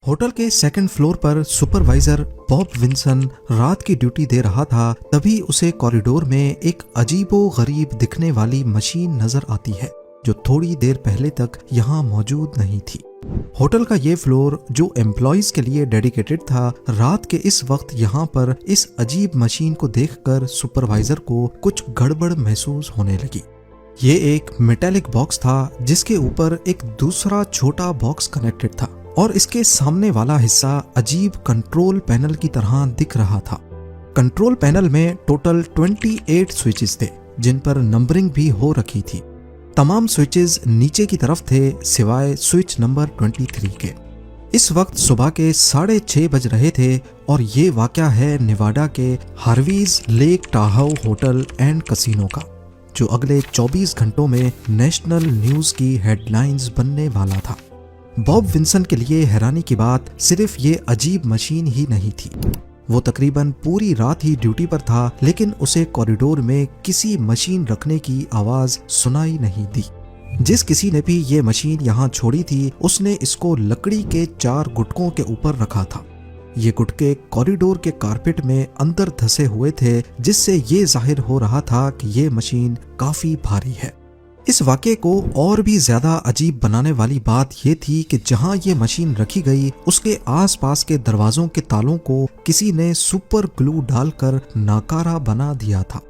Hotel के second floor पर supervisor Bob Vinson रात की ड्यूटी दे रहा था। तभी उसे कॉरिडोर में एक अजीबो गरीब दिखने वाली मशीन नजर आती है जो थोड़ी देर पहले तक यहाँ मौजूद नहीं थी। होटल का ये फ्लोर जो एम्प्लॉइज के लिए डेडिकेटेड था, रात के इस वक्त यहाँ पर इस अजीब मशीन को देखकर सुपरवाइजर को कुछ गड़बड़ महसूस होने लगी। ये एक मेटालिक बॉक्स था जिसके ऊपर एक दूसरा छोटा बॉक्स कनेक्टेड था और इसके सामने वाला हिस्सा अजीब कंट्रोल पैनल की तरह दिख रहा था। कंट्रोल पैनल में टोटल 28 स्विचेस थे जिन पर नंबरिंग भी हो रखी थी। तमाम स्विचेस नीचे की तरफ थे सिवाय स्विच नंबर 23 के। इस वक्त सुबह के 6:30 बज रहे थे और ये वाकया है नेवाडा के हार्वीज लेक टाहाउ होटल एंड कसिनो का, जो अगले 24 घंटों में नेशनल न्यूज की हेडलाइंस बनने वाला था। बॉब विंसन के लिए हैरानी की बात सिर्फ ये अजीब मशीन ही नहीं थी। वो तकरीबन पूरी रात ही ड्यूटी पर था, लेकिन उसे कॉरिडोर में किसी मशीन रखने की आवाज सुनाई नहीं दी। जिस किसी ने भी ये मशीन यहाँ छोड़ी थी उसने इसको लकड़ी के 4 गुटकों के ऊपर रखा था। ये गुटके कॉरिडोर के कारपेट में अंदर धंसे हुए थे, जिससे ये जाहिर हो रहा था कि ये मशीन काफी भारी है। इस वाक़े को और भी ज्यादा अजीब बनाने वाली बात यह थी कि जहां ये मशीन रखी गई उसके आसपास के दरवाजों के तालों को किसी ने सुपर ग्लू डालकर नाकारा बना दिया था।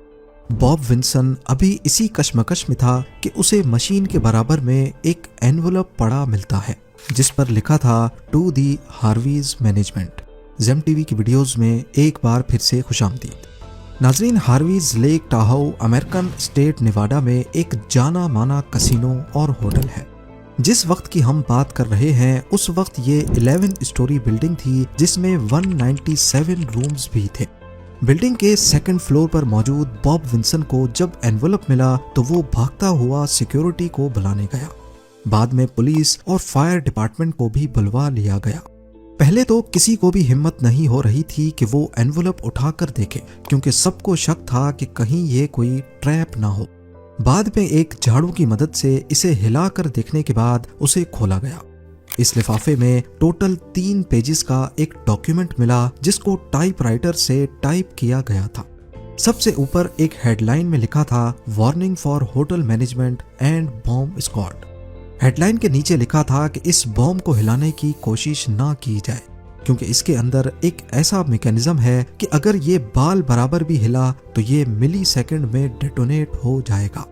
बॉब विंसन अभी इसी कश्मकश में था कि उसे मशीन के बराबर में एक एनवलप पड़ा मिलता है जिस पर लिखा था to the Harveys management. Gem TV की वीडियोस में एक बार फिर से खुशामदीद। नाजरीन, Harveys Lake Tahoe American state Nevada में एक जाना माना कसिनो और होटल है। जिस वक्त की हम बात कर रहे हैं उस वक्त ये 11 स्टोरी बिल्डिंग थी जिसमें 197 रूम्स भी थे। बिल्डिंग के सेकंड फ्लोर पर मौजूद बॉब विंसन को जब एनवलप मिला तो वो भागता हुआ सिक्योरिटी को बुलाने गया। बाद में पुलिस और फायर डिपार्टमेंट को भी बुलवा लिया गया। पहले तो किसी को भी हिम्मत नहीं हो रही थी कि वो एनवलप उठाकर देखे, क्योंकि सबको शक था कि कहीं ये कोई ट्रैप ना हो। बाद में एक झाड़ू की मदद से इसे हिलाकर देखने के बाद उसे खोला गया। इस लिफाफे में टोटल 3 पेजेस का एक डॉक्यूमेंट मिला जिसको टाइपराइटर से टाइप किया गया था। सबसे ऊपर एक हेडलाइन में लिखा था warning for hotel management and bomb squad. Headline के नीचे लिखा था कि इस बॉम्ब को हिलाने की कोशिश ना की जाए, क्योंकि इसके अंदर एक ऐसा मैकेनिज्म है कि अगर ये बाल बराबर भी हिला तो ये मिली सेकेंड में डेटोनेट हो जाएगा।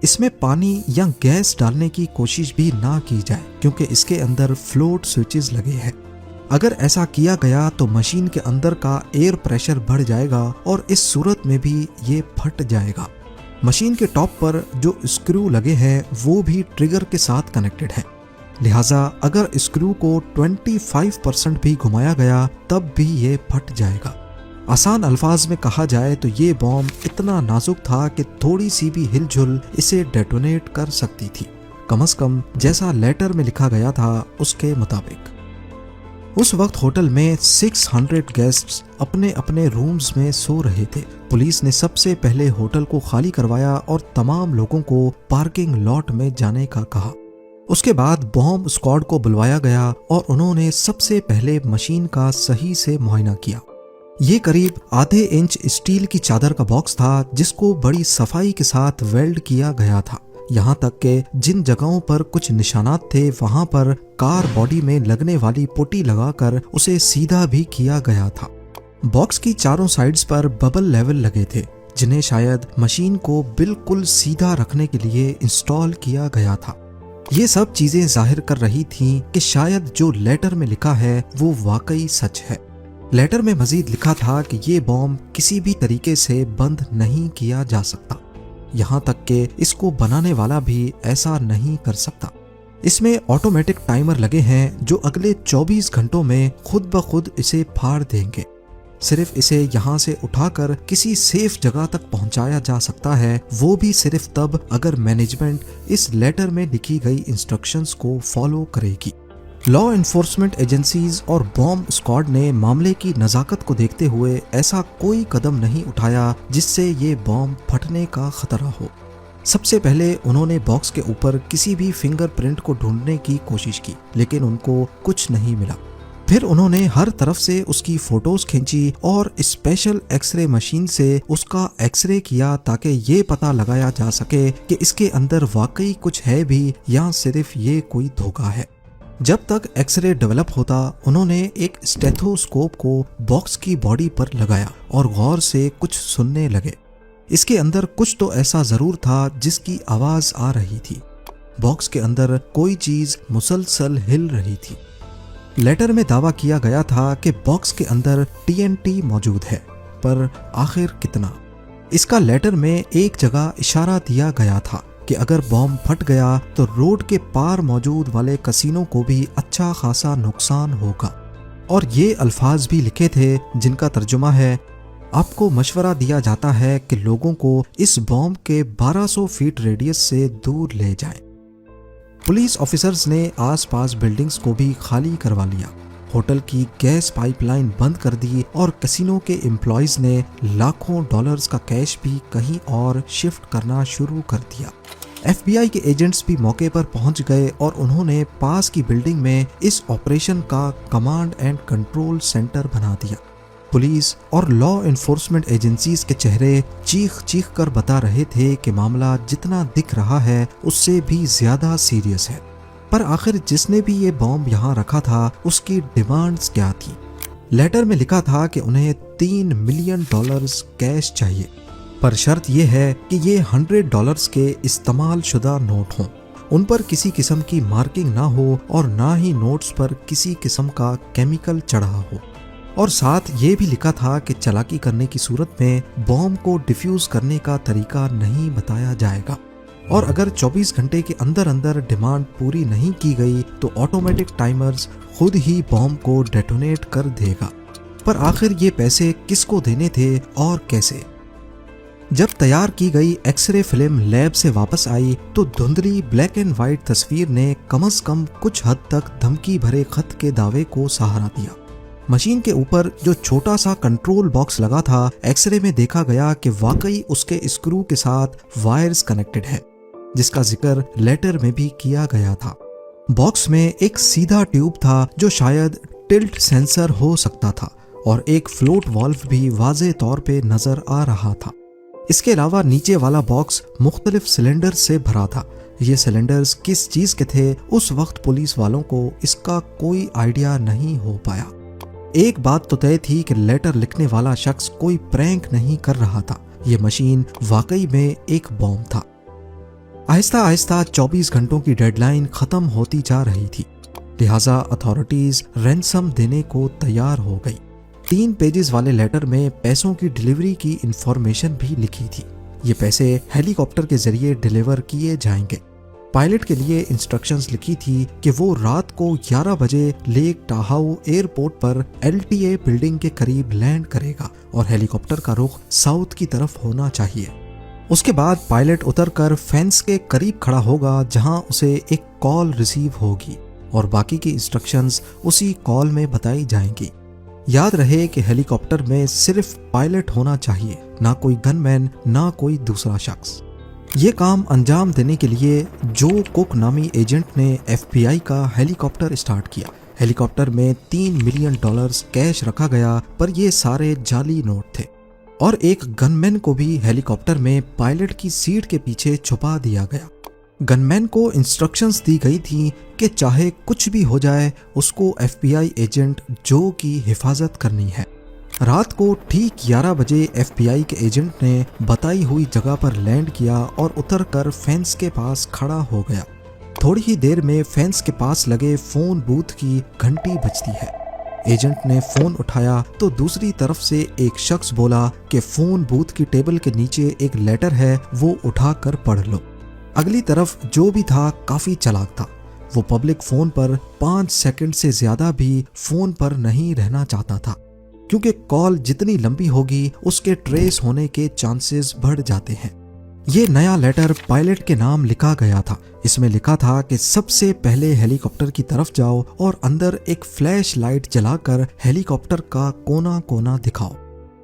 इसमें पानी या गैस डालने की कोशिश भी ना की जाए, क्योंकि इसके अंदर फ्लोट स्विचेस लगे हैं। अगर ऐसा किया गया तो मशीन के अंदर का एयर प्रेशर बढ़ जाएगा और इस सूरत में भी ये फट जाएगा। मशीन के टॉप पर जो स्क्रू लगे हैं वो भी ट्रिगर के साथ कनेक्टेड है, लिहाजा अगर स्क्रू को 25% भी घुमाया गया तब भी ये फट जाएगा। आसान अल्फाज में कहा जाए तो ये बॉम्ब इतना नाजुक था कि थोड़ी सी भी हिलजुल इसे डेटोनेट कर सकती थी, कम से कम जैसा लेटर में लिखा गया था उसके मुताबिक। उस वक्त होटल में 600 गेस्ट्स अपने अपने रूम्स में सो रहे थे। पुलिस ने सबसे पहले होटल को खाली करवाया और तमाम लोगों को पार्किंग लॉट में जाने का कहा। उसके बाद बॉम्ब स्क्वाड को बुलवाया गया और उन्होंने सबसे पहले मशीन का सही से मुआयना किया। ये करीब आधे इंच स्टील की चादर का बॉक्स था जिसको बड़ी सफाई के साथ वेल्ड किया गया था। यहाँ तक कि जिन जगहों पर कुछ निशानात थे वहां पर कार बॉडी में लगने वाली पुट्टी लगाकर उसे सीधा भी किया गया था। बॉक्स की चारों साइड्स पर बबल लेवल लगे थे जिन्हें शायद मशीन को बिल्कुल सीधा रखने के लिए इंस्टॉल किया गया था। ये सब चीजें जाहिर कर रही थीं कि शायद जो लेटर में लिखा है वो वाकई सच है। लेटर में मजीद लिखा था कि ये बॉम्ब किसी भी तरीके से बंद नहीं किया जा सकता, यहाँ तक कि इसको बनाने वाला भी ऐसा नहीं कर सकता। इसमें ऑटोमेटिक टाइमर लगे हैं जो अगले 24 घंटों में खुद ब खुद इसे फाड़ देंगे। सिर्फ इसे यहाँ से उठाकर किसी सेफ जगह तक पहुँचाया जा सकता है, वो भी सिर्फ तब अगर मैनेजमेंट इस लेटर में लिखी गई इंस्ट्रक्शंस को फॉलो करेगी। लॉ एनफोर्समेंट एजेंसीज और बॉम्ब स्क्वाड ने मामले की नज़ाकत को देखते हुए ऐसा कोई कदम नहीं उठाया जिससे ये बॉम्ब फटने का खतरा हो। सबसे पहले उन्होंने बॉक्स के ऊपर किसी भी फिंगरप्रिंट को ढूंढने की कोशिश की, लेकिन उनको कुछ नहीं मिला। फिर उन्होंने हर तरफ से उसकी फोटोज खींची और स्पेशल एक्सरे मशीन से उसका एक्सरे किया ताकि ये पता लगाया जा सके कि इसके अंदर वाकई कुछ है भी या सिर्फ ये कोई धोखा है। जब तक एक्सरे डेवलप होता, उन्होंने एक स्टेथोस्कोप को बॉक्स की बॉडी पर लगाया और गौर से कुछ सुनने लगे। इसके अंदर कुछ तो ऐसा जरूर था जिसकी आवाज आ रही थी। बॉक्स के अंदर कोई चीज मुसलसल हिल रही थी। लेटर में दावा किया गया था कि बॉक्स के अंदर TNT मौजूद है, पर आखिर कितना? इसका लेटर में एक जगह इशारा दिया गया था कि अगर बॉम्ब फट गया तो रोड के पार मौजूद वाले कसीनो को भी अच्छा खासा नुकसान होगा। और ये अल्फाज भी लिखे थे जिनका तर्जुमा है, आपको मशवरा दिया जाता है कि लोगों को इस बॉम्ब के 1200 फीट रेडियस से दूर ले जाएं। पुलिस ऑफिसर्स ने आसपास बिल्डिंग्स को भी खाली करवा लिया, होटल की गैस पाइपलाइन बंद कर दी और कसिनो के एम्प्लॉयज ने लाखों डॉलर्स का कैश भी कहीं और शिफ्ट करना शुरू कर दिया। FBI के एजेंट्स भी मौके पर पहुंच गए और उन्होंने पास की बिल्डिंग में इस ऑपरेशन का कमांड एंड कंट्रोल सेंटर बना दिया। पुलिस और लॉ एनफोर्समेंट एजेंसीज के चेहरे चीख चीख कर बता रहे थे कि मामला जितना दिख रहा है उससे भी ज्यादा सीरियस है। पर आखिर जिसने भी ये बॉम्ब यहाँ रखा था उसकी डिमांड्स क्या थी? लेटर में लिखा था कि उन्हें $3 मिलियन कैश चाहिए, पर शर्त यह है कि ये $100 के इस्तेमाल शुदा नोट हों, उन पर किसी किस्म की मार्किंग ना हो और ना ही नोट्स पर किसी किस्म का केमिकल चढ़ा हो। और साथ ये भी लिखा था कि चालाकी करने की सूरत में बॉम्ब को डिफ्यूज करने का तरीका नहीं बताया जाएगा और अगर 24 घंटे के अंदर अंदर डिमांड पूरी नहीं की गई तो ऑटोमेटिक टाइमर्स खुद ही बॉम्ब को डेटोनेट कर देगा। पर आखिर ये पैसे किसको देने थे और कैसे? जब तैयार की गई एक्सरे फिल्म लैब से वापस आई तो धुंधली ब्लैक एंड व्हाइट तस्वीर ने कम से कम कुछ हद तक धमकी भरे खत के दावे को सहारा दिया। मशीन के ऊपर जो छोटा सा कंट्रोल बॉक्स लगा था, एक्सरे में देखा गया कि वाकई उसके स्क्रू के साथ वायर्स कनेक्टेड है, जिसका जिक्र लेटर में भी किया गया था। बॉक्स में एक सीधा ट्यूब था जो शायद टिल्ट सेंसर हो सकता था और एक फ्लोट वाल्व भी वाज़े तौर पे नजर आ रहा था। इसके अलावा नीचे वाला बॉक्स मुख्तलिफ सिलेंडर से भरा था। ये सिलेंडर्स किस चीज के थे उस वक्त पुलिस वालों को इसका कोई आइडिया नहीं हो पाया। एक बात तो तय थी कि लेटर लिखने वाला शख्स कोई प्रैंक नहीं कर रहा था, ये मशीन वाकई में एक बॉम्ब था। आहिस्ता आहिस्ता 24 घंटों की डेडलाइन खत्म होती जा रही थी, लिहाजा अथॉरिटीज रैंसम देने को तैयार हो गई। 3 पेजेस वाले लेटर में पैसों की डिलीवरी की इंफॉर्मेशन भी लिखी थी। ये पैसे हेलीकॉप्टर के जरिए डिलीवर किए जाएंगे। पायलट के लिए इंस्ट्रक्शंस लिखी थी कि वो रात को 11 बजे लेक टाहाउ एयरपोर्ट पर LTA बिल्डिंग के करीब लैंड करेगा और हेलीकॉप्टर का रुख साउथ की तरफ होना चाहिए। उसके बाद पायलट उतरकर फेंस के करीब खड़ा होगा जहां उसे एक कॉल रिसीव होगी और बाकी की इंस्ट्रक्शंस उसी कॉल में बताई जाएंगी। याद रहे कि हेलीकॉप्टर में सिर्फ पायलट होना चाहिए, ना कोई गनमैन ना कोई दूसरा शख्स। ये काम अंजाम देने के लिए जो कुक नामी एजेंट ने FBI का हेलीकॉप्टर स्टार्ट किया। हेलीकॉप्टर में $3 मिलियन कैश रखा गया, पर ये सारे जाली नोट थे और एक गनमैन को भी हेलीकॉप्टर में पायलट की सीट के पीछे छुपा दिया गया। गनमैन को इंस्ट्रक्शंस दी गई थी कि चाहे कुछ भी हो जाए उसको FBI एजेंट जो की हिफाजत करनी है। रात को ठीक 11 बजे FBI के एजेंट ने बताई हुई जगह पर लैंड किया और उतरकर फेंस के पास खड़ा हो गया। थोड़ी ही देर में फेंस के पास लगे फोन बूथ की घंटी बजती है। एजेंट ने फोन उठाया तो दूसरी तरफ से एक शख्स बोला कि फोन बूथ की टेबल के नीचे एक लेटर है, वो उठाकर पढ़ लो। अगली तरफ जो भी था काफी चालाक था। वो पब्लिक फोन पर 5 सेकंड से ज्यादा भी फोन पर नहीं रहना चाहता था, क्योंकि कॉल जितनी लंबी होगी उसके ट्रेस होने के चांसेस बढ़ जाते हैं। ये नया लेटर पायलट के नाम लिखा गया था। इसमें लिखा था कि सबसे पहले हेलीकॉप्टर की तरफ जाओ और अंदर एक फ्लैश लाइट जलाकर हेलीकॉप्टर का कोना कोना दिखाओ।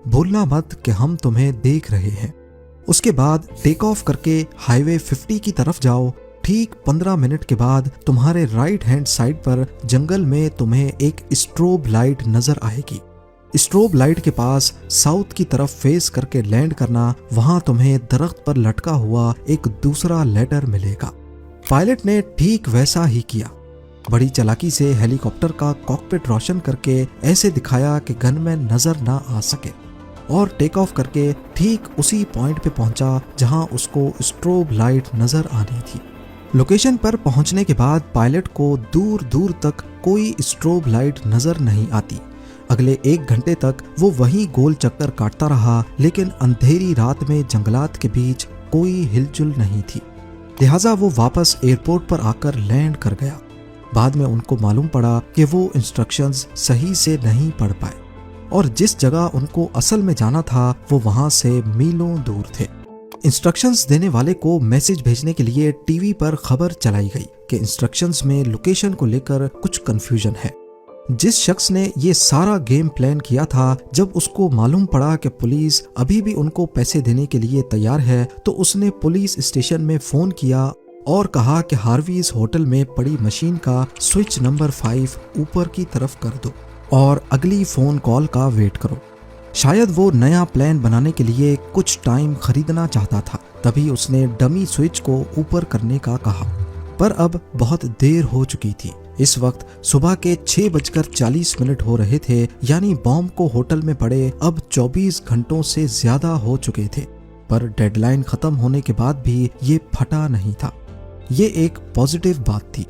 भूलना मत कि हम तुम्हें देख रहे हैं। उसके बाद टेक ऑफ करके हाईवे 50 की तरफ जाओ। ठीक 15 मिनट के बाद तुम्हारे राइट हैंड साइड पर जंगल में तुम्हें एक स्ट्रोब लाइट नजर आएगी। स्ट्रोब लाइट के पास साउथ की तरफ फेस करके लैंड करना, वहां तुम्हें दरख्त पर लटका हुआ एक दूसरा लेटर मिलेगा। पायलट ने ठीक वैसा ही किया। बड़ी चालाकी से हेलीकॉप्टर का कॉकपिट रोशन करके ऐसे दिखाया कि गनमैन नजर ना आ सके और टेक ऑफ करके ठीक उसी पॉइंट पे पहुंचा जहां उसको स्ट्रोब लाइट नजर आनी थी। लोकेशन पर पहुंचने के बाद पायलट को दूर दूर तक कोई स्ट्रोब लाइट नजर नहीं आती। अगले 1 घंटे तक वो वहीं गोल चक्कर काटता रहा, लेकिन अंधेरी रात में जंगलात के बीच कोई हिलजुल नहीं थी। लिहाजा वो वापस एयरपोर्ट पर आकर लैंड कर गया। बाद में उनको मालूम पड़ा कि वो इंस्ट्रक्शंस सही से नहीं पढ़ पाए और जिस जगह उनको असल में जाना था वो वहां से मीलों दूर थे। इंस्ट्रक्शंस देने वाले को मैसेज भेजने के लिए टीवी पर खबर चलाई गई कि इंस्ट्रक्शंस में लोकेशन को लेकर कुछ कंफ्यूजन है। जिस शख्स ने ये सारा गेम प्लान किया था, जब उसको मालूम पड़ा कि पुलिस अभी भी उनको पैसे देने के लिए तैयार है, तो उसने पुलिस स्टेशन में फोन किया और कहा कि हार्वीज होटल में पड़ी मशीन का स्विच नंबर 5 ऊपर की तरफ कर दो और अगली फोन कॉल का वेट करो। शायद वो नया प्लान बनाने के लिए कुछ टाइम खरीदना चाहता था, तभी उसने डमी स्विच को ऊपर करने का कहा, पर अब बहुत देर हो चुकी थी। इस वक्त सुबह के 6:40 हो रहे थे, यानी बॉम्ब को होटल में पड़े अब 24 घंटों से ज्यादा हो चुके थे। पर डेडलाइन खत्म होने के बाद भी ये फटा नहीं था। ये एक पॉजिटिव बात थी।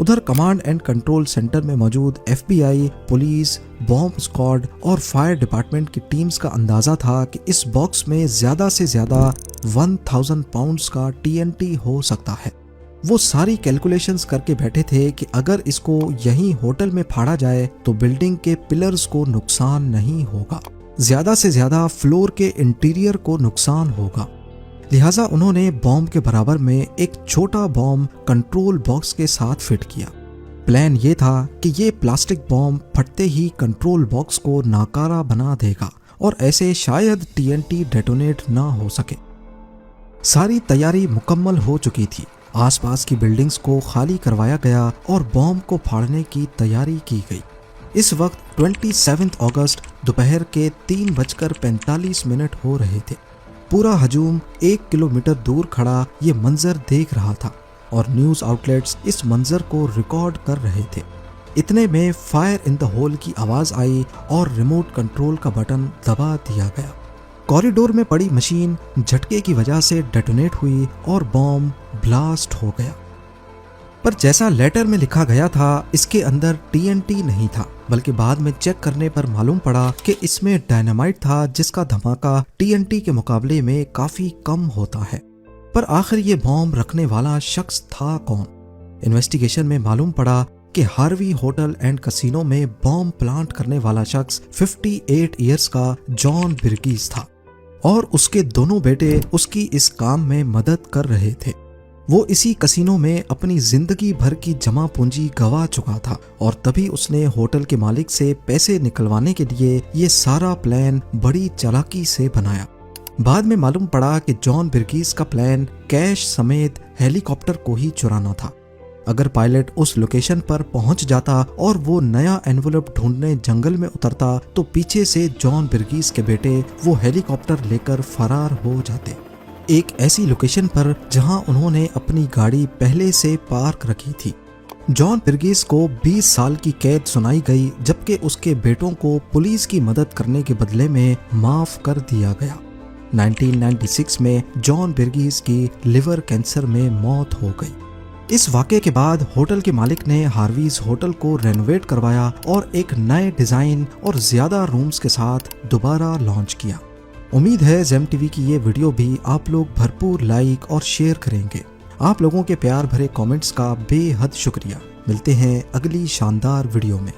उधर कमांड एंड कंट्रोल सेंटर में मौजूद FBI, पुलिस, बॉम्ब स्क्वाड और फायर डिपार्टमेंट की टीम्स का अंदाजा था कि इस बॉक्स में ज्यादा से ज्यादा 1000 पाउंड्स का TNT हो सकता है। वो सारी कैलकुलेशंस करके बैठे थे कि अगर इसको यहीं होटल में फाड़ा जाए तो बिल्डिंग के पिलर्स को नुकसान नहीं होगा, ज्यादा से ज्यादा फ्लोर के इंटीरियर को नुकसान होगा। लिहाजा उन्होंने बॉम्ब के बराबर में एक छोटा बॉम्ब कंट्रोल बॉक्स के साथ फिट किया। प्लान ये था कि ये प्लास्टिक बॉम्ब फटते ही कंट्रोल बॉक्स को नाकारा बना देगा और ऐसे शायद TNT डेटोनेट ना हो सके। सारी तैयारी मुकम्मल हो चुकी थी। आसपास की बिल्डिंग्स को खाली करवाया गया और बॉम्ब को फाड़ने की तैयारी की गई। इस वक्त 27 अगस्त दोपहर के 3:45 हो रहे थे। पूरा हजूम 1 किलोमीटर दूर खड़ा ये मंजर देख रहा था और न्यूज आउटलेट्स इस मंजर को रिकॉर्ड कर रहे थे। इतने में फायर इन द होल की आवाज आई और रिमोट कंट्रोल का बटन दबा दिया गया। कॉरिडोर में पड़ी मशीन झटके की वजह से डेटोनेट हुई और बॉम्ब ब्लास्ट हो गया। पर जैसा लेटर में लिखा गया था, इसके अंदर TNT नहीं था, बल्कि बाद में चेक करने पर मालूम पड़ा कि इसमें डायनामाइट था, जिसका धमाका TNT के मुकाबले में काफी कम होता है। पर आखिर ये बॉम्ब रखने वाला शख्स था कौन? इन्वेस्टिगेशन में मालूम पड़ा कि हार्वी होटल एंड कसिनो में बॉम्ब प्लांट करने वाला शख्स 58 इयर्स का जॉन बिर्गीस था और उसके दोनों बेटे उसकी इस काम में मदद कर रहे थे। वो इसी कसिनो में अपनी जिंदगी भर की जमा पूंजी गवा चुका था और तभी उसने होटल के मालिक से पैसे निकलवाने के लिए ये सारा प्लान बड़ी चालाकी से बनाया। बाद में मालूम पड़ा कि जॉन बिर्गीस का प्लान कैश समेत हेलीकॉप्टर को ही चुराना था। अगर पायलट उस लोकेशन पर पहुंच जाता और वो नया एनवेलप ढूंढने जंगल में उतरता, तो पीछे से जॉन बिर्गीस के बेटे वो हेलीकॉप्टर लेकर फरार हो जाते, एक ऐसी लोकेशन पर जहां उन्होंने अपनी गाड़ी पहले से पार्क रखी थी। जॉन बिर्गीस को 20 साल की कैद सुनाई गई, जबकि उसके बेटों को पुलिस की मदद करने के बदले में माफ कर दिया गया। 1996 में जॉन बिर्गीस की लिवर कैंसर में मौत हो गई। इस वाक़े के बाद होटल के मालिक ने हार्वीज होटल को रेनोवेट करवाया और एक नए डिजाइन और ज्यादा रूम्स के साथ दोबारा लॉन्च किया। उम्मीद है जेम टीवी की ये वीडियो भी आप लोग भरपूर लाइक और शेयर करेंगे। आप लोगों के प्यार भरे कमेंट्स का बेहद शुक्रिया। मिलते हैं अगली शानदार वीडियो में।